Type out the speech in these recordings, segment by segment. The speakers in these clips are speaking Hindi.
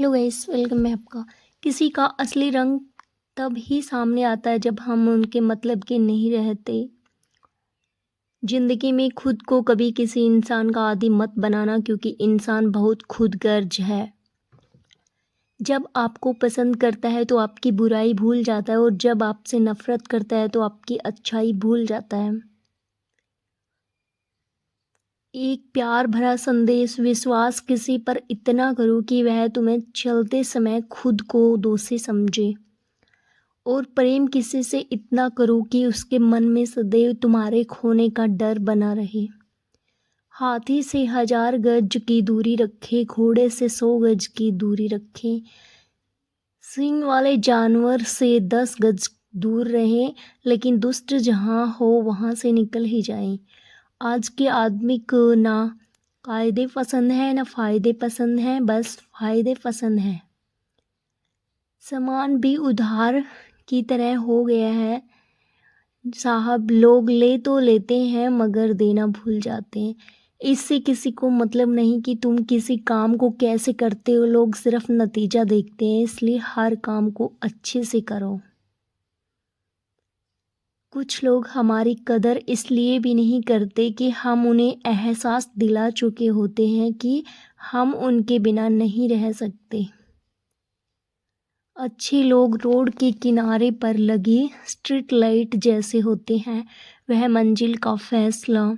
हेलो गाइस, वेलकम है आपका। किसी का असली रंग तब ही सामने आता है जब हम उनके मतलब के नहीं रहते। ज़िंदगी में खुद को कभी किसी इंसान का आदी मत बनाना, क्योंकि इंसान बहुत खुदगर्ज है। जब आपको पसंद करता है तो आपकी बुराई भूल जाता है, और जब आपसे नफ़रत करता है तो आपकी अच्छाई भूल जाता है। एक प्यार भरा संदेश: विश्वास किसी पर इतना करो कि वह तुम्हें चलते समय खुद को दोषी समझे, और प्रेम किसी से इतना करो कि उसके मन में सदैव तुम्हारे खोने का डर बना रहे। हाथी से 1000 गज की दूरी रखे, घोड़े से 100 गज की दूरी रखे, सींग वाले जानवर से 10 गज दूर रहें, लेकिन दुष्ट जहाँ हो वहाँ से निकल ही जाएं। आज के आदमी को ना कायदे पसंद है ना फ़ायदे पसंद हैं, बस फ़ायदे पसंद हैं। सामान भी उधार की तरह हो गया है साहब, लोग ले तो लेते हैं मगर देना भूल जाते हैं। इससे किसी को मतलब नहीं कि तुम किसी काम को कैसे करते हो, लोग सिर्फ नतीजा देखते हैं, इसलिए हर काम को अच्छे से करो। कुछ लोग हमारी कदर इसलिए भी नहीं करते कि हम उन्हें एहसास दिला चुके होते हैं कि हम उनके बिना नहीं रह सकते। अच्छे लोग रोड के किनारे पर लगी स्ट्रीट लाइट जैसे होते हैं। वह मंजिल का फैसला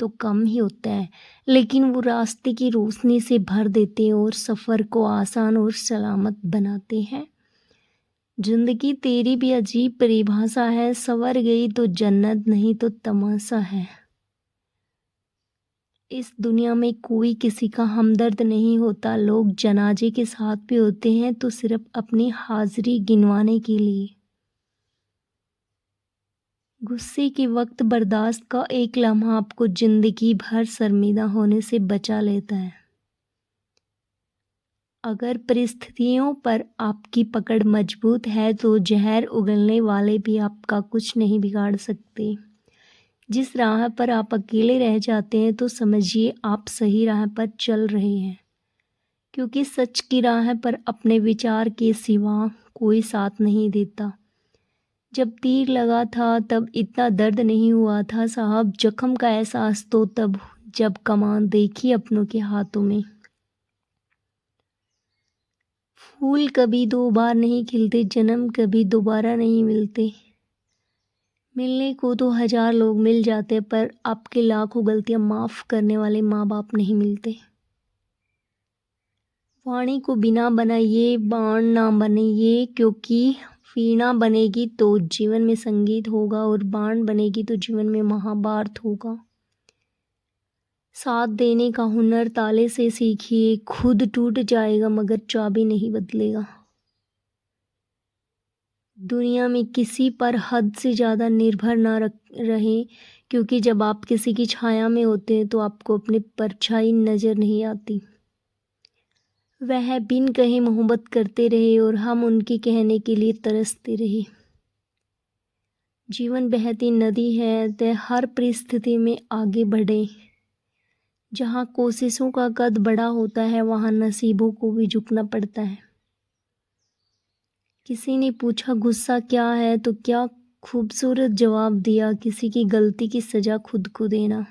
तो कम ही होता है, लेकिन वो रास्ते की रोशनी से भर देते हैं और सफ़र को आसान और सलामत बनाते हैं। जिंदगी तेरी भी अजीब परिभाषा है, संवर गई तो जन्नत, नहीं तो तमाशा है। इस दुनिया में कोई किसी का हमदर्द नहीं होता। लोग जनाजे के साथ भी होते हैं तो सिर्फ अपनी हाजिरी गिनवाने के लिए। गुस्से के वक्त बर्दाश्त का एक लम्हा आपको जिंदगी भर शर्मिंदा होने से बचा लेता है। अगर परिस्थितियों पर आपकी पकड़ मजबूत है तो जहर उगलने वाले भी आपका कुछ नहीं बिगाड़ सकते। जिस राह पर आप अकेले रह जाते हैं तो समझिए आप सही राह पर चल रहे हैं, क्योंकि सच की राह पर अपने विचार के सिवा कोई साथ नहीं देता। जब तीर लगा था तब इतना दर्द नहीं हुआ था साहब, जख्म का एहसास तो तब जब कमान देखी अपनों के हाथों में। फूल कभी 2 बार नहीं खिलते, जन्म कभी दोबारा नहीं मिलते। मिलने को तो 1000 लोग मिल जाते, पर आपके लाखों गलतियां माफ़ करने वाले माँ बाप नहीं मिलते। वाणी को बिना बनाइए, बाण ना बनाइए, क्योंकि वीणा बनेगी तो जीवन में संगीत होगा, और बाण बनेगी तो जीवन में महाभारत होगा। साथ देने का हुनर ताले से सीखिए, खुद टूट जाएगा मगर चाबी नहीं बदलेगा। दुनिया में किसी पर हद से ज़्यादा निर्भर ना रहें, क्योंकि जब आप किसी की छाया में होते हैं तो आपको अपनी परछाई नज़र नहीं आती। वह बिन कहे मोहब्बत करते रहे और हम उनके कहने के लिए तरसते रहे। जीवन बहती नदी है, तो हर परिस्थिति में आगे बढ़े। जहाँ कोशिशों का कद बड़ा होता है वहाँ नसीबों को भी झुकना पड़ता है। किसी ने पूछा गुस्सा क्या है, तो क्या खूबसूरत जवाब दिया, किसी की गलती की सज़ा खुद को देना।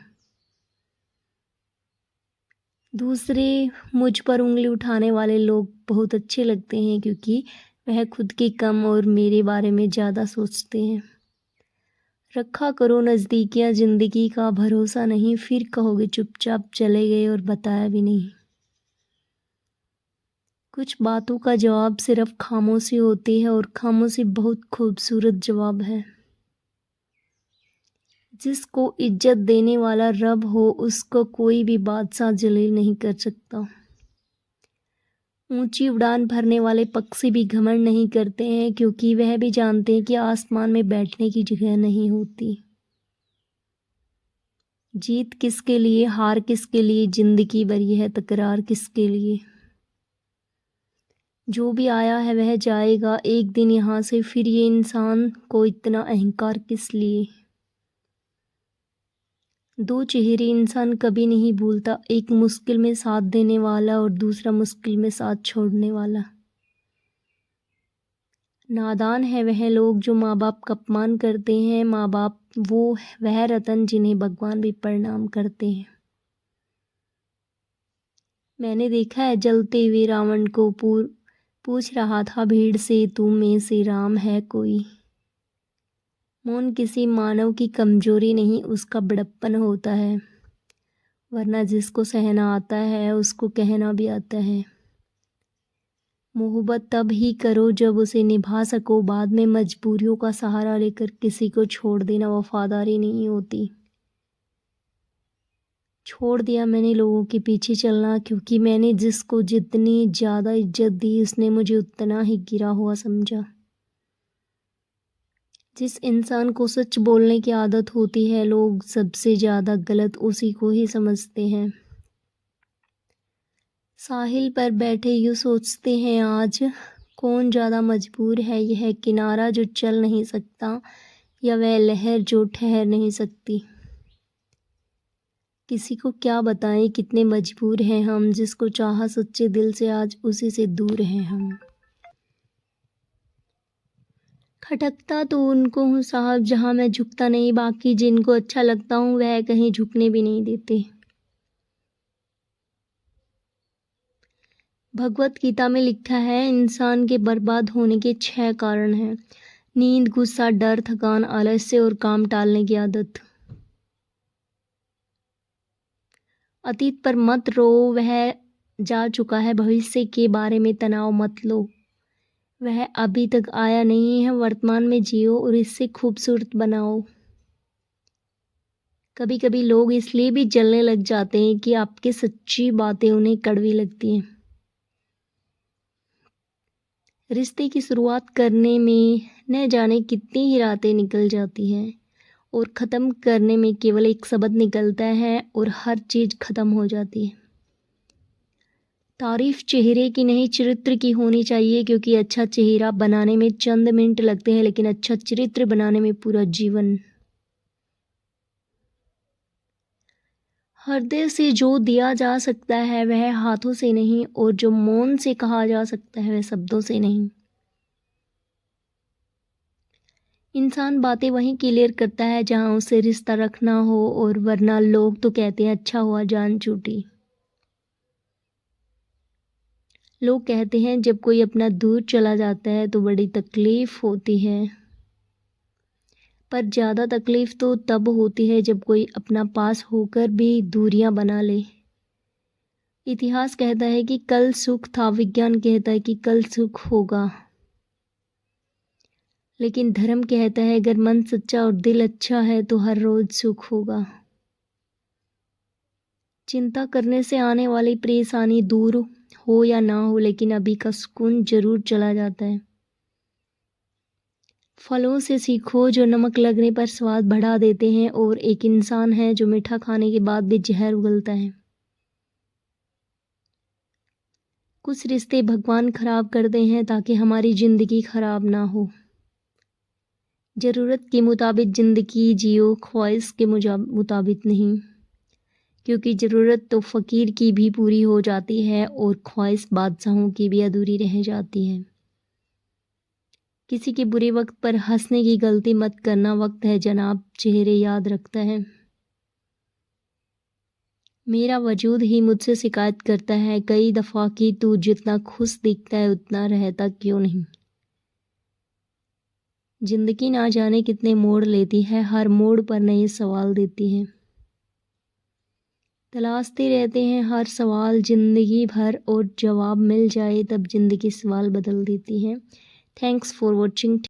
दूसरे मुझ पर उंगली उठाने वाले लोग बहुत अच्छे लगते हैं, क्योंकि वह खुद के कम और मेरे बारे में ज़्यादा सोचते हैं। रखा करो नज़दीकियाँ, ज़िंदगी का भरोसा नहीं, फिर कहोगे चुपचाप चले गए और बताया भी नहीं। कुछ बातों का जवाब सिर्फ खामोशी होती है, और खामोशी बहुत खूबसूरत जवाब है। जिसको इज्जत देने वाला रब हो उसको कोई भी बादशाह जलील नहीं कर सकता। ऊंची उड़ान भरने वाले पक्षी भी घमंड नहीं करते हैं, क्योंकि वह भी जानते हैं कि आसमान में बैठने की जगह नहीं होती। जीत किसके लिए, हार किसके लिए, जिंदगी भर यह तकरार किसके लिए। जो भी आया है वह जाएगा एक दिन यहाँ से, फिर ये इंसान को इतना अहंकार किस लिए। दो चेहरे इंसान कभी नहीं भूलता, एक मुश्किल में साथ देने वाला और दूसरा मुश्किल में साथ छोड़ने वाला। नादान है वह लोग जो माँ बाप का अपमान करते हैं, माँ बाप वह रतन जिन्हें भगवान भी प्रणाम करते हैं। मैंने देखा है जलते हुए रावण को पूछ रहा था भीड़ से, तू में से राम है कोई। मौन किसी मानव की कमजोरी नहीं, उसका बड़प्पन होता है, वरना जिसको सहना आता है उसको कहना भी आता है। मोहब्बत तब ही करो जब उसे निभा सको, बाद में मजबूरियों का सहारा लेकर किसी को छोड़ देना वफादारी नहीं होती। छोड़ दिया मैंने लोगों के पीछे चलना, क्योंकि मैंने जिसको जितनी ज़्यादा इज्जत दी उसने मुझे उतना ही गिरा हुआ समझा। जिस इंसान को सच बोलने की आदत होती है, लोग सबसे ज़्यादा गलत उसी को ही समझते हैं। साहिल पर बैठे यूँ सोचते हैं आज, कौन ज़्यादा मजबूर है, यह किनारा जो चल नहीं सकता या वह लहर जो ठहर नहीं सकती। किसी को क्या बताएं कितने मजबूर हैं हम, जिसको चाहा सच्चे दिल से आज उसी से दूर हैं हम। खटकता तो उनको हूँ साहब जहाँ मैं झुकता नहीं, बाकी जिनको अच्छा लगता हूँ वह कहीं झुकने भी नहीं देते। भगवत गीता में लिखा है, इंसान के बर्बाद होने के 6 कारण हैं। नींद, गुस्सा, डर, थकान, आलस्य और काम टालने की आदत। अतीत पर मत रो, वह जा चुका है, भविष्य के बारे में तनाव मत लो, वह अभी तक आया नहीं है। वर्तमान में जियो और इससे खूबसूरत बनाओ। कभी कभी लोग इसलिए भी जलने लग जाते हैं कि आपकी सच्ची बातें उन्हें कड़वी लगती हैं। रिश्ते की शुरुआत करने में न जाने कितनी ही रातें निकल जाती हैं और ख़त्म करने में केवल एक शब्द निकलता है और हर चीज़ ख़त्म हो जाती है। तारीफ चेहरे की नहीं चरित्र की होनी चाहिए, क्योंकि अच्छा चेहरा बनाने में चंद मिनट लगते हैं, लेकिन अच्छा चरित्र बनाने में पूरा जीवन। हृदय से जो दिया जा सकता है वह हाथों से नहीं, और जो मौन से कहा जा सकता है वह शब्दों से नहीं। इंसान बातें वहीं क्लियर करता है जहां उसे रिश्ता रखना हो, और वरना लोग तो कहते हैं अच्छा हुआ जान छूटी। लोग कहते हैं जब कोई अपना दूर चला जाता है तो बड़ी तकलीफ होती है, पर ज़्यादा तकलीफ तो तब होती है जब कोई अपना पास होकर भी दूरियां बना ले। इतिहास कहता है कि कल सुख था, विज्ञान कहता है कि कल सुख होगा, लेकिन धर्म कहता है अगर मन सच्चा और दिल अच्छा है तो हर रोज सुख होगा। चिंता करने से आने वाली परेशानी दूर हो या ना हो, लेकिन अभी का सुकून जरूर चला जाता है। फलों से सीखो जो नमक लगने पर स्वाद बढ़ा देते हैं, और एक इंसान है जो मीठा खाने के बाद भी जहर उगलता है। कुछ रिश्ते भगवान खराब करते हैं ताकि हमारी जिंदगी खराब ना हो। ज़रूरत के मुताबिक ज़िंदगी जियो, ख्वाहिश के मुताबिक नहीं, क्योंकि ज़रूरत तो फ़कीर की भी पूरी हो जाती है और ख्वाहिश बादशाहों की भी अधूरी रह जाती है। किसी के बुरे वक्त पर हंसने की गलती मत करना, वक्त है जनाब चेहरे याद रखता है। मेरा वजूद ही मुझसे शिकायत करता है कई दफ़ा कि तू जितना खुश दिखता है उतना रहता क्यों नहीं। जिंदगी ना जाने कितने मोड़ लेती है, हर मोड़ पर नए सवाल देती है। तलाशते रहते हैं हर सवाल जिंदगी भर, और जवाब मिल जाए तब जिंदगी सवाल बदल देती है। Thanks for watching.